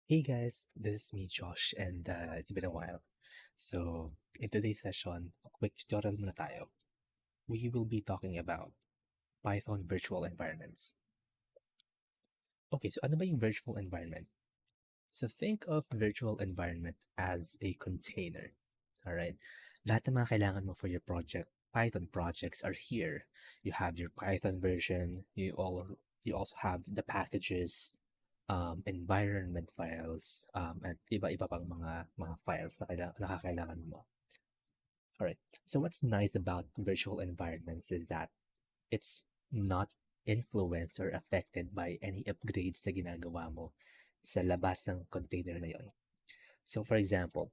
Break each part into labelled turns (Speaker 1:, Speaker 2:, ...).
Speaker 1: Hey guys, this is me Josh and it's been a while. So in today's session, quick tutorial muna tayo. We will be talking about Python virtual environments. Okay, so ano ba yung virtual environment? So think of virtual environment as a container. Alright? Lahat ng mga kailangan mo for your project, Python projects are here. You have your Python version, you also have the packages, environment files, at iba-iba pang mga files na nakakailangan mo. Alright, so what's nice about virtual environments is that it's not influenced or affected by any upgrades na ginagawa mo sa labas ng container na yon. So for example,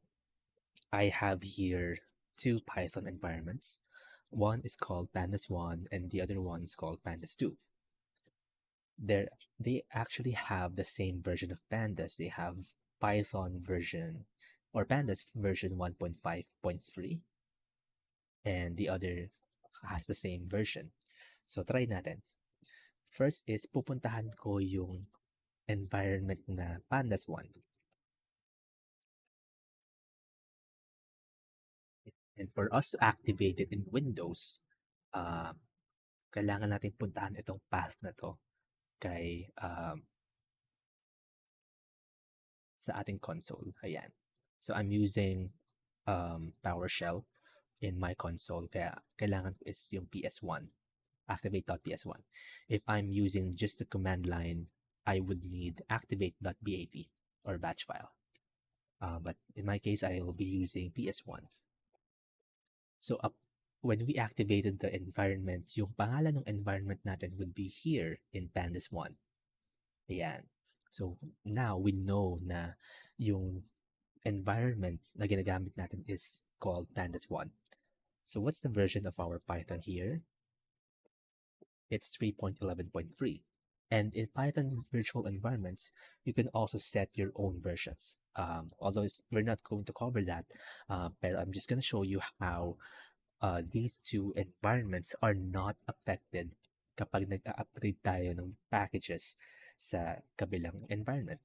Speaker 1: I have here two Python environments. One is called Pandas 1 and the other one is called Pandas 2. They actually have the same version of Pandas. They have Python version or Pandas version 1.5.3 and the other has the same version. So try natin. First is pupuntahan ko yung environment na Pandas 1. And for us to activate it in Windows, uh, kailangan natin puntahan itong path na to kay sa ating console. Ayan. So I'm using PowerShell in my console kaya kailangan ko is yung PS1, activate.ps1. If I'm using just the command line, I would need activate.bat or batch file. But in my case, I will be using PS1. So when we activated the environment, yung pangalan ng environment natin would be here in Pandas 1. Ayan. So now we know na yung environment na ginagamit natin is called Pandas 1. So what's the version of our Python here? It's 3.11.3. And in Python virtual environments, you can also set your own versions. Although we're not going to cover that, but I'm just going to show you how these two environments are not affected kapag nag-upgrade tayo ng packages sa kabilang environment.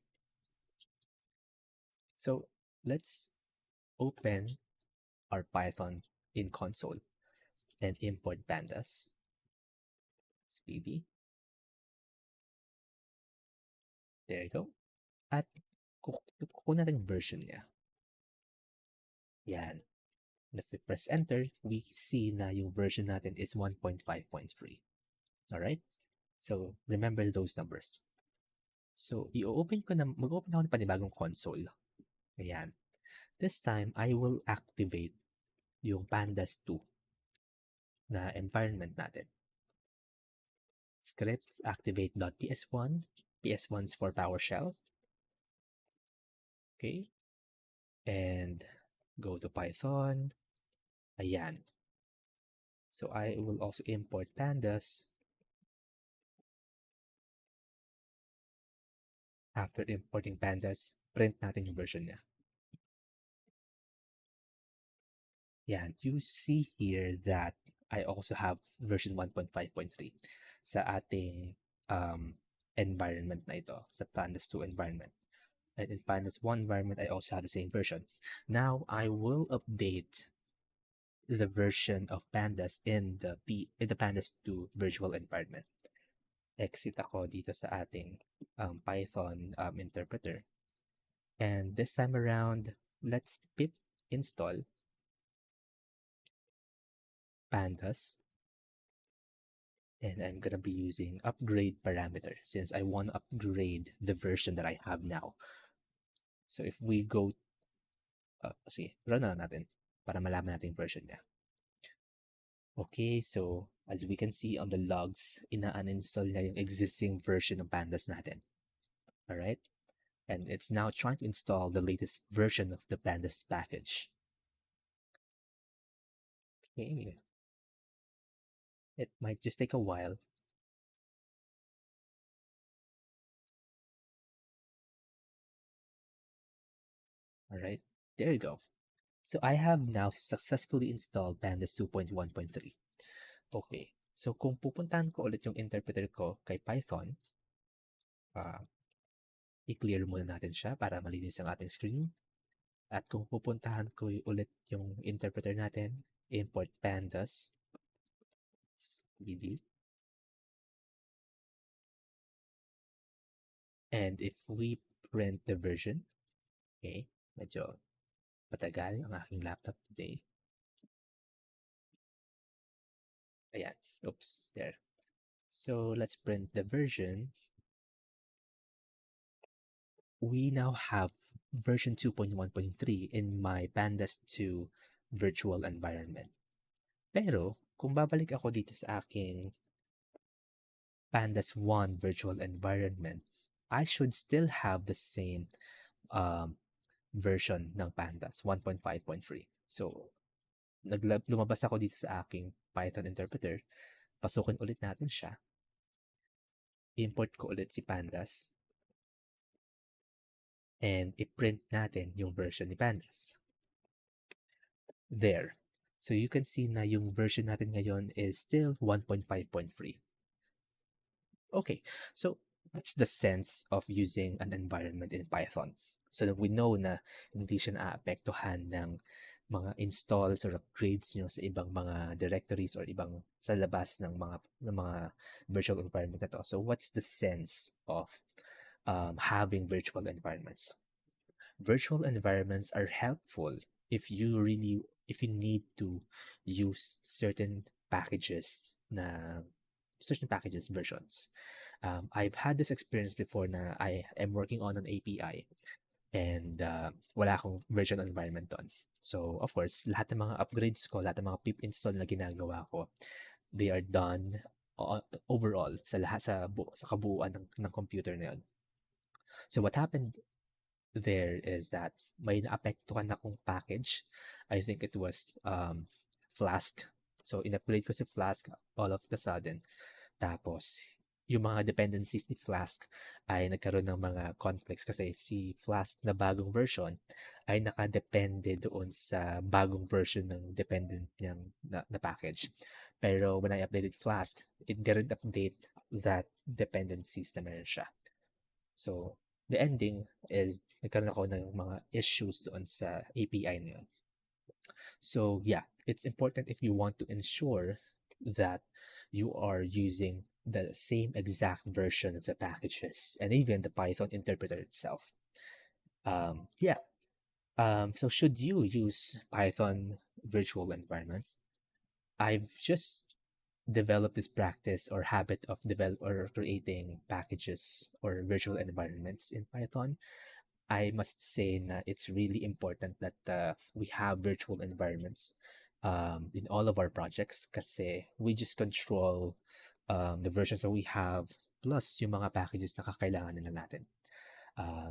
Speaker 1: So let's open our Python in console and import pandas. Speedy. There you go. At kukunin natin yung version niya. Yan. And if we press enter, we see na yung version natin is 1.5.3. Alright? So, remember those numbers. So, mag-open ako ng panibagong console. Ayan. This time, I will activate yung pandas 2 na environment natin. Scripts activate.ps1. PS1 is for PowerShell. Okay. And go to Python. Ayan. So I will also import pandas. After importing pandas, print natin yung version niya. Yan, you see here that I also have version 1.5.3 sa ating environment na ito, sa pandas 2 environment. And in pandas 1 environment, I also have the same version. Now, I will update the version of pandas in the pandas 2 virtual environment. Exit ako dito sa ating Python interpreter. And this time around, let's pip install pandas. And I'm going to be using upgrade parameter since I want to upgrade the version that I have now. So if we go, run na natin para malaman natin yung version niya. Okay, so as we can see on the logs, ina-uninstall na yung existing version ng pandas natin. Alright? And it's now trying to install the latest version of the pandas package. Okay. It might just take a while. Alright, there you go. So I have now successfully installed pandas 2.1.3. Okay, so kung pupuntahan ko ulit yung interpreter ko kay Python, i-clear muna natin siya para malinis ang ating screen. At kung pupuntahan ko ulit yung interpreter natin, import pandas cd. And if we print the version, okay, medyo matagal ang aking laptop today. Ayan, oops, there. So let's print the version. We now have version 2.1.3 in my Pandas 2 virtual environment. Pero kung babalik ako dito sa aking Pandas 1 virtual environment, I should still have the same version ng Pandas 1.5.3. So lumabas ako dito sa aking Python interpreter, pasukin ulit natin siya, import ko ulit si Pandas, and i-print natin yung version ni Pandas. There. So you can see na yung version natin ngayon is still 1.5.3. Okay, so what's the sense of using an environment in Python? So that we know na hindi siya naapektuhan ng mga installs or upgrades nyo sa ibang mga directories or ibang sa labas ng mga virtual environment na to. So what's the sense of having virtual environments? Virtual environments are helpful if you need to use certain packages versions. I've had this experience before na I am working on an API and wala akong version environment doon. So, of course, lahat ng mga upgrades ko, lahat ng mga pip install na ginagawa ko, they are done overall sa lahat sa kabuuan ng computer na yun. So, what happened there is that may naapektuhan akong package. I think it was Flask. So, in-upgrade ko si Flask all of the sudden. Tapos, yung mga dependencies ni Flask ay nagkaroon ng mga conflicts kasi si Flask na bagong version ay nakadepende doon sa bagong version ng dependent niyang na package. Pero when I updated Flask, it didn't update that dependencies na meron siya. So, the ending is nagkaroon ako ng mga issues doon sa API na yun. So, yeah, it's important if you want to ensure that you are using the same exact version of the packages and even the Python interpreter itself. So should you use Python virtual environments? I've just developed this practice or habit of creating packages or virtual environments in Python. I must say that it's really important that we have virtual environments in all of our projects kasi we just control the versions that we have plus yung mga packages na kakailangan nila natin.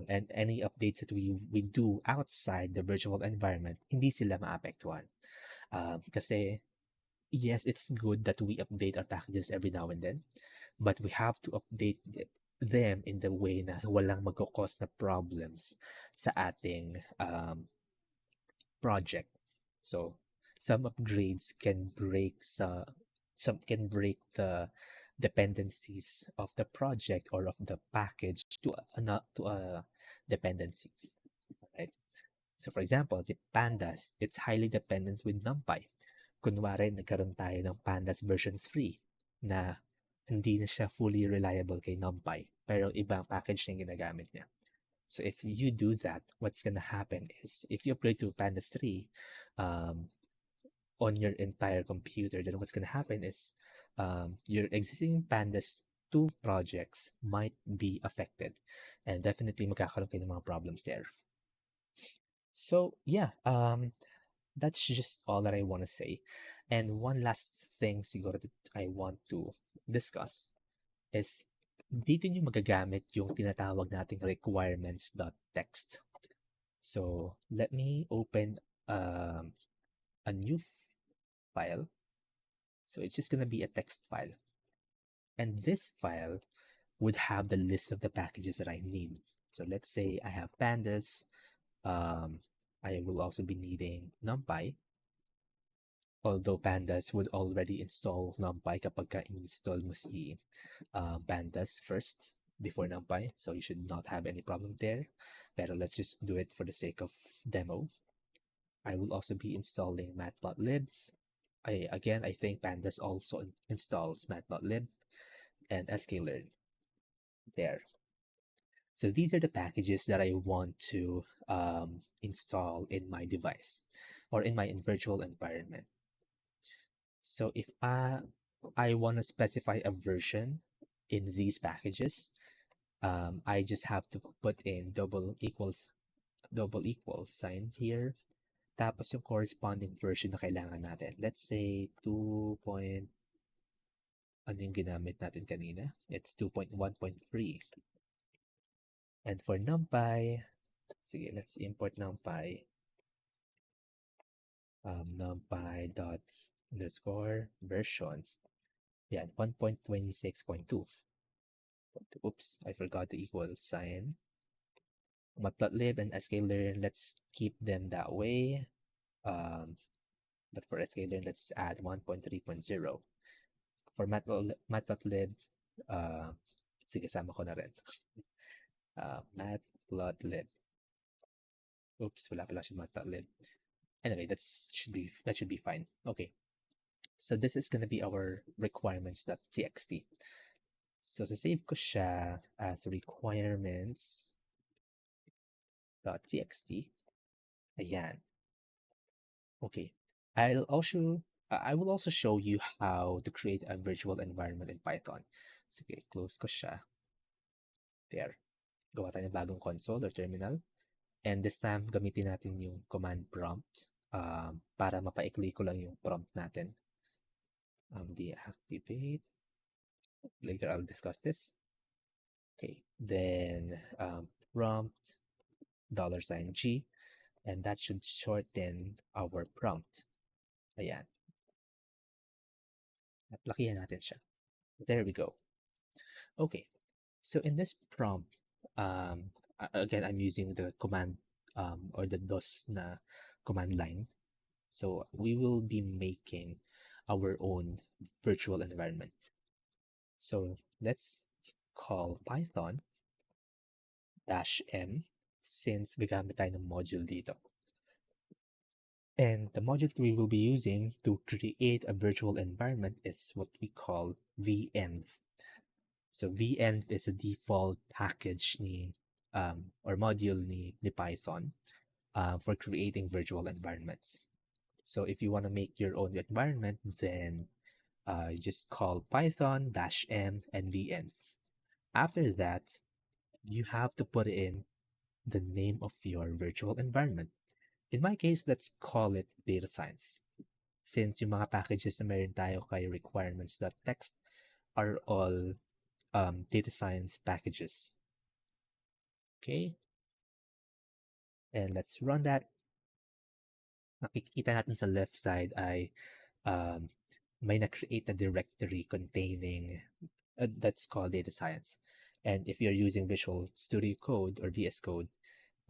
Speaker 1: And any updates that we do outside the virtual environment, hindi sila maapektuhan. Kasi yes, it's good that we update our packages every now and then, but we have to update them in the way na walang magkakos na problems sa ating project. So some upgrades can break the dependencies of the project or of the package to a dependency, right? So for example, si Pandas, it's highly dependent with NumPy. Kunwari, nagkaroon tayo ng Pandas version 3 na hindi na siya fully reliable kay NumPy, pero ibang package na yung ginagamit niya. So if you do that, what's gonna happen is if you upgrade to Pandas 3 on your entire computer, then what's gonna happen is your existing Pandas 2 projects might be affected and definitely magkakaroon kayo ng mga problems there. So yeah, that's just all that I want to say. And one last thing siguro that I want to discuss is dito nyo magagamit yung tinatawag nating requirements.txt. So let me open a new file. So it's just going to be a text file. And this file would have the list of the packages that I need. So let's say I have pandas. I will also be needing NumPy. Although pandas would already install NumPy kapag ka-install mo si pandas first. before NumPy, so you should not have any problem there. But let's just do it for the sake of demo. I will also be installing matplotlib. I think pandas also installs matplotlib and sklearn there. So these are the packages that I want to install in my device or in my virtual environment. So if I want to specify a version in these packages, I just have to put in double equal sign here. Tapos yung corresponding version na kailangan natin. Let's say 2. Ano yung ginamit natin kanina? It's 2.1.3. And for NumPy, sige, let's import NumPy. NumPy dot underscore version. Yan, 1.26.2. Oops, I forgot the equal sign. Matplotlib and sklearn, let's keep them that way. But for sklearn, let's add 1.3.0. For matplotlib, sige, sama ko na rin. Matplotlib. Oops, wala pala siya matplotlib. Anyway, that should be fine. Okay. So this is going to be our requirements.txt. So to save ko siya as requirements.txt. Ayan. Okay. I will also show you how to create a virtual environment in Python. Sige, close ko siya. There. Gawa tayo ng bagong console or terminal. And this time, gamitin natin yung command prompt para mapaikli ko lang yung prompt natin. Deactivate. Later, I'll discuss this. Okay, then prompt $G, and that should shorten our prompt. Ayan. At lakihan natin siya. There we go. Okay, so in this prompt, again, I'm using the command or the DOS na command line. So we will be making our own virtual environment. So let's call Python -m since gagamit tayo ng module dito. And the module that we will be using to create a virtual environment is what we call venv. So venv is a default package ni or module ni Python for creating virtual environments. So if you want to make your own environment, then you just call Python -m and venv. After that, you have to put in the name of your virtual environment. In my case, let's call it data science. Since yung mga packages na meron tayo kay requirements.txt are all data science packages. Okay. And let's run that. Nakikita natin sa left side ay may na-create na directory containing that's called data science. And if you're using Visual Studio Code or VS Code,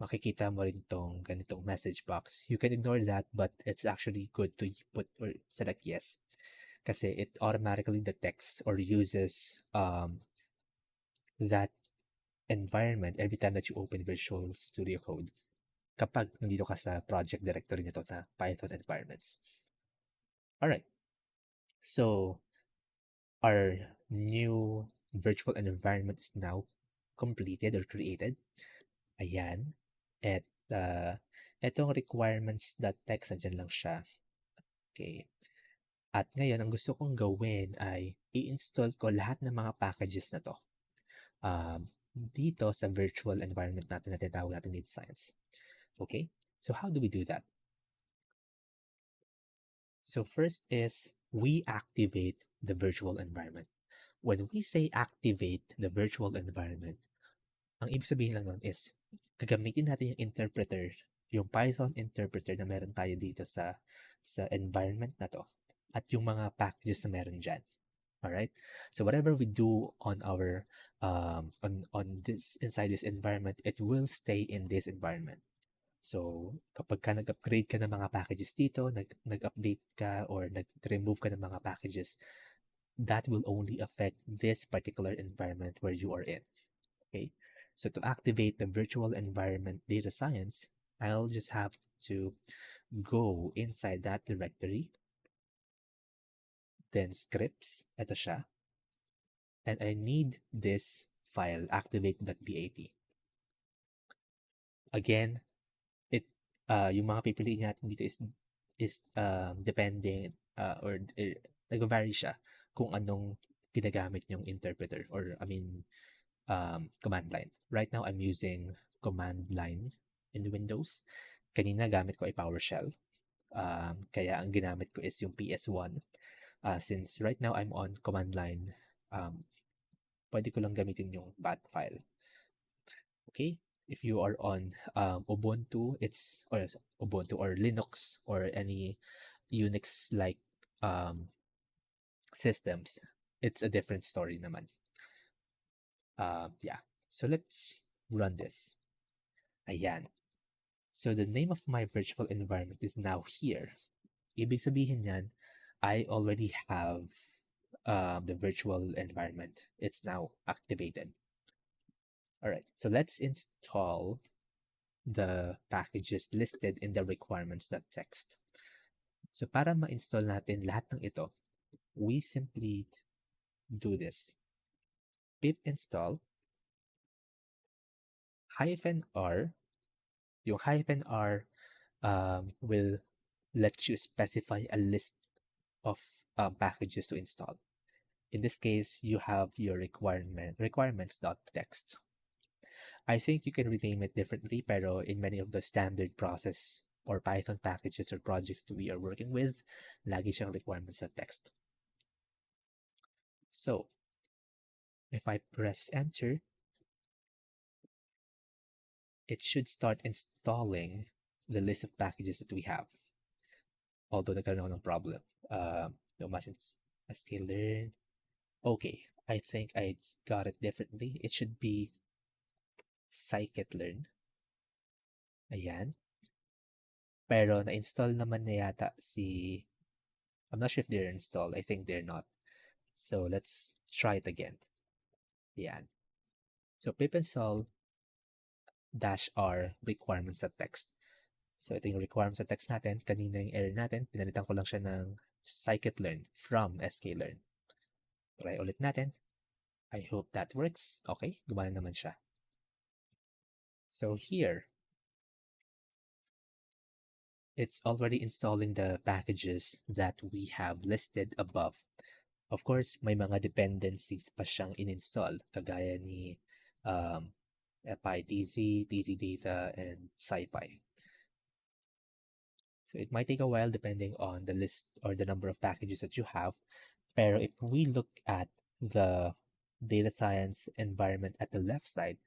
Speaker 1: makikita mo rin tong ganitong message box. You can ignore that, but it's actually good to put or select yes. Kasi it automatically detects or uses that environment every time that you open Visual Studio Code kapag nandito ka sa project directory nito na Python environments. Alright. So, our new virtual environment is now completed or created. Ayan. At itong requirements.txt, nandyan lang siya. Okay. At ngayon, ang gusto kong gawin ay i-install ko lahat ng mga packages na to dito sa virtual environment natin na tinatawag natin data science. Okay? So how do we do that? So first is we activate the virtual environment. When we say activate the virtual environment, ang ibig sabihin lang nun is gagamitin natin yung interpreter, yung Python interpreter na meron tayo dito sa environment na to at yung mga packages na meron dyan. Alright? So whatever we do on our on this inside this environment, it will stay in this environment. So kapag ka nag-upgrade ka ng mga packages dito, nag-update ka or nag-remove ka ng mga packages, that will only affect this particular environment where you are in. Okay, so to activate the virtual environment data science, I'll just have to go inside that directory, then scripts, ito siya, and I need this file, activate.bat. Again, it yung mga pipiliin natin dito is depending or nag-vary siya kung anong ginagamit yung interpreter or I mean command line. Right now I'm using command line in Windows. Kanina gamit ko ay PowerShell. Kaya ang ginamit ko is yung PS1. Since right now I'm on command line, pwede ko lang gamitin yung bat file. Okay? If you are on Ubuntu, it's or Ubuntu or Linux or any Unix like systems, it's a different story naman. Yeah. So let's run this. Ayan. So the name of my virtual environment is now here. Ibig sabihin yan, I already have the virtual environment. It's now activated. All right. So let's install the packages listed in the requirements.txt. So para ma-install natin lahat ng ito, we simply do this. Pip install -r. Yung -r will let you specify a list of packages to install. In this case, you have your requirements.txt. I think you can rename it differently, pero in many of the standard process or Python packages or projects that we are working with, lagi siyang requirements.txt. So, if I press enter, it should start installing the list of packages that we have. Although nagkaroon ng problem. No machines, sklearn. Okay, I think I got it differently. It should be scikit-learn. Ayan. Pero na-install naman na yata si... I'm not sure if they're installed. I think they're not. So let's try it again. Ayan. So pip install -r requirements.txt. So ito yung requirements.txt natin. Kanina yung error natin. Pinalitan ko lang siya ng scikit-learn from sklearn. Try ulit natin. I hope that works. Okay, gumana naman siya. So here, it's already installing the packages that we have listed above. Of course, may mga dependencies pa siyang in-install, kagaya ni PyDZ, DZData, and SciPy. So it might take a while depending on the list or the number of packages that you have. Pero if we look at the data science environment at the left side,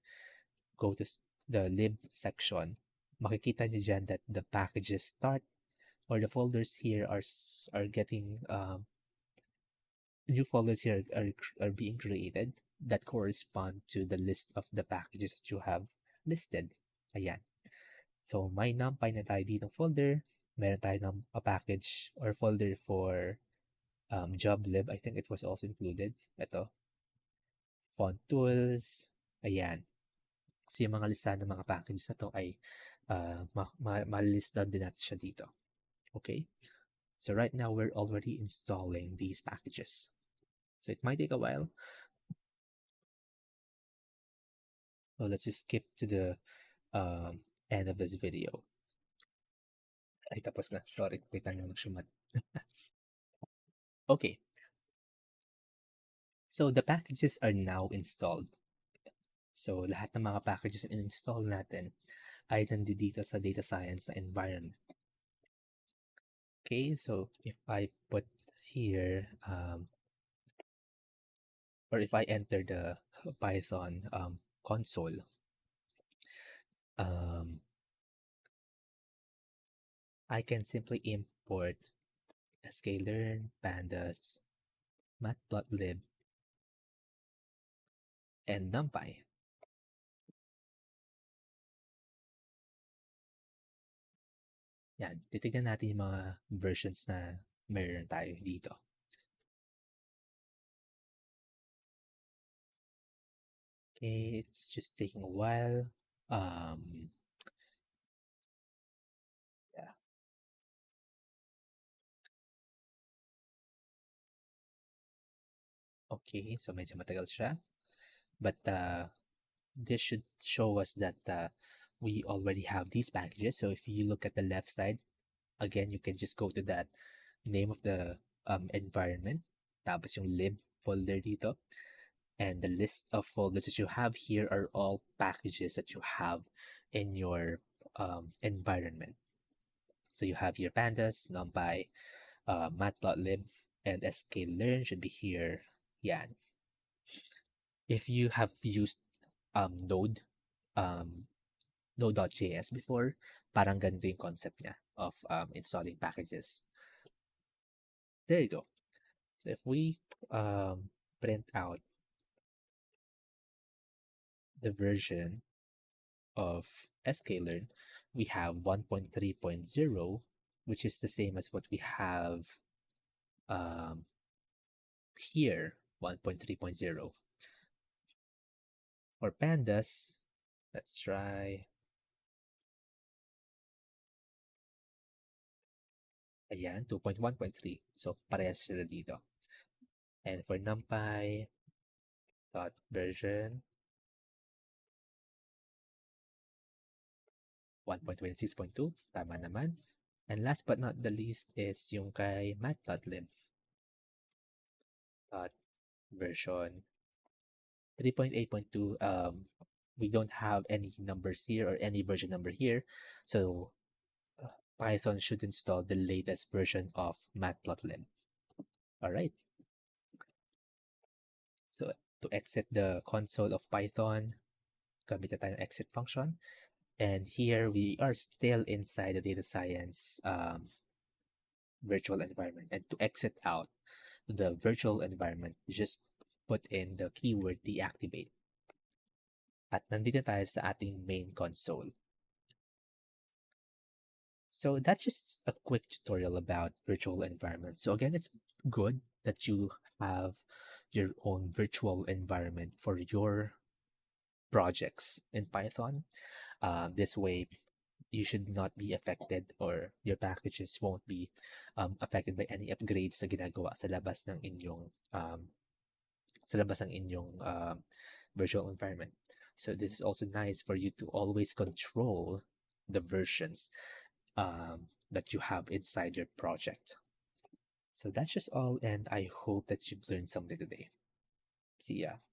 Speaker 1: go to the lib section, makikita niyo dyan that the packages start or the folders here are getting new folders here are being created that correspond to the list of the packages that you have listed. Ayan. So may numpy na tayo ditong folder. Meron tayo ng a package or folder for joblib. I think it was also included. Ito. Font tools. Ayan. So yung mga listahan ng mga packages na to ay malilistan din natin siya dito. Okay? So right now, we're already installing these packages. So it might take a while. So let's just skip to the end of this video. Ay, tapos na. Sorry, kita nyo magsumat. Okay. So the packages are now installed. So lahat ng mga packages na install natin ay nandito sa data science na environment. Okay, so if I put here, or if I enter the Python console, I can simply import sklearn, pandas, matplotlib, and numpy. Yan, titignan natin yung mga versions na meron tayo dito. Okay, it's just taking a while. Um, yeah. Okay, so medyo matagal siya. But this should show us that we already have these packages. So if you look at the left side, again, you can just go to that name of the environment, tapos yung lib folder dito, and the list of folders that you have here are all packages that you have in your environment. So you have your pandas, numpy, matplotlib, and sklearn should be here. Yeah. If you have used Node, um, Node.js before, parang ganito yung concept niya of installing packages. There you go. So if we print out the version of sklearn, we have 1.3.0, which is the same as what we have um, here, 1.3.0. For pandas, let's try. Ayan, 2.1.3. So, parehas sila dito. And for numpy dot version 1.26.2, tama naman. And last but not the least is yung kay matplotlib dot version 3.8.2. We don't have any numbers here or any version number here. So Python should install the latest version of matplotlib. All right. So to exit the console of Python, gamit na tayo ng exit function. And here we are still inside the data science virtual environment. And to exit out the virtual environment, just put in the keyword deactivate. At nandito tayo sa ating main console. So that's just a quick tutorial about virtual environment. So again, it's good that you have your own virtual environment for your projects in Python. This way, you should not be affected or your packages won't be affected by any upgrades na ginagawa sa labas ng inyong virtual environment. So this is also nice for you to always control the versions that you have inside your project. So that's just all, and I hope that you've learned something today. See ya.